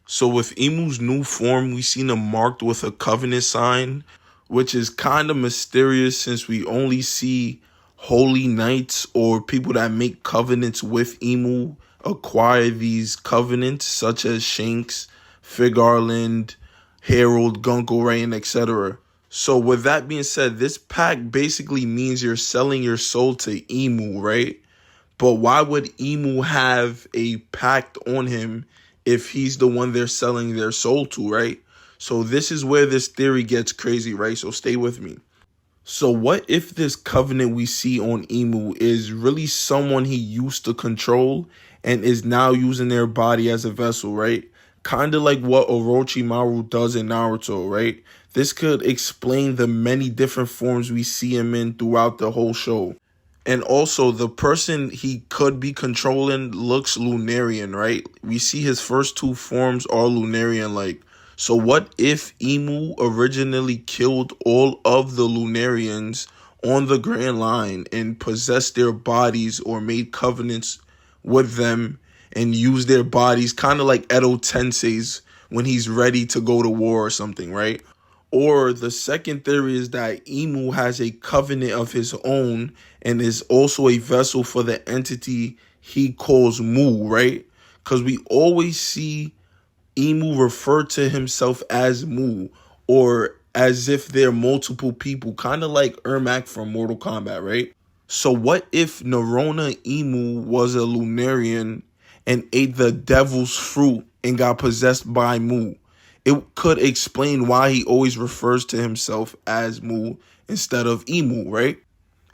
So with Imu's new form, we seen him marked with a covenant sign, which is kind of mysterious since we only see holy knights or people that make covenants with Imu acquire these covenants, such as Shanks, Figarland, Harold, Gunkelrain, etc. So with that being said, this pact basically means you're selling your soul to Imu, right? But why would Emu have a pact on him if he's the one they're selling their soul to, right? So this is where this theory gets crazy, right? So stay with me. So what if this covenant we see on Emu is really someone he used to control and is now using their body as a vessel, right? Kind of like what Orochimaru does in Naruto, right? This could explain the many different forms we see him in throughout the whole show. And also, the person he could be controlling looks Lunarian, right? We see his first two forms are Lunarian-like. So what if Emu originally killed all of the Lunarians on the Grand Line and possessed their bodies or made covenants with them and used their bodies kind of like Edo Tensei's when he's ready to go to war or something, right? Or the second theory is that Emu has a covenant of his own and is also a vessel for the entity he calls Mu, right? Because we always see Emu refer to himself as Mu or as if they're multiple people, kind of like Ermac from Mortal Kombat, right? So what if Nerona Emu was a Lunarian and ate the devil's fruit and got possessed by Mu? It could explain why he always refers to himself as Mu instead of Emu, right?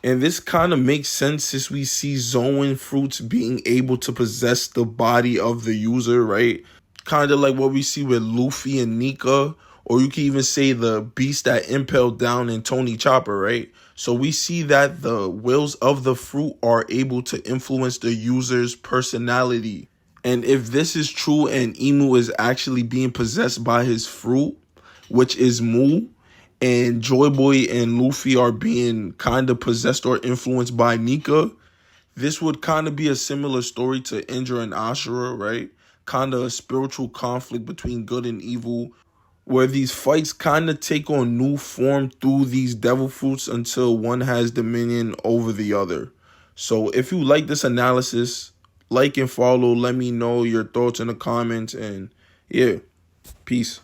And this kind of makes sense since we see Zoan fruits being able to possess the body of the user, right? Kind of like what we see with Luffy and Nika, or you can even say the beast that impaled down in Tony Chopper, right? So we see that the wills of the fruit are able to influence the user's personality. And if this is true and Emu is actually being possessed by his fruit, which is Mu, and Joy Boy and Luffy are being kind of possessed or influenced by Nika, this would kind of be a similar story to Indra and Ashura, right? Kind of a spiritual conflict between good and evil, where these fights kind of take on new form through these devil fruits until one has dominion over the other. So if you like this analysis, like and follow, let me know your thoughts in the comments, and yeah, peace.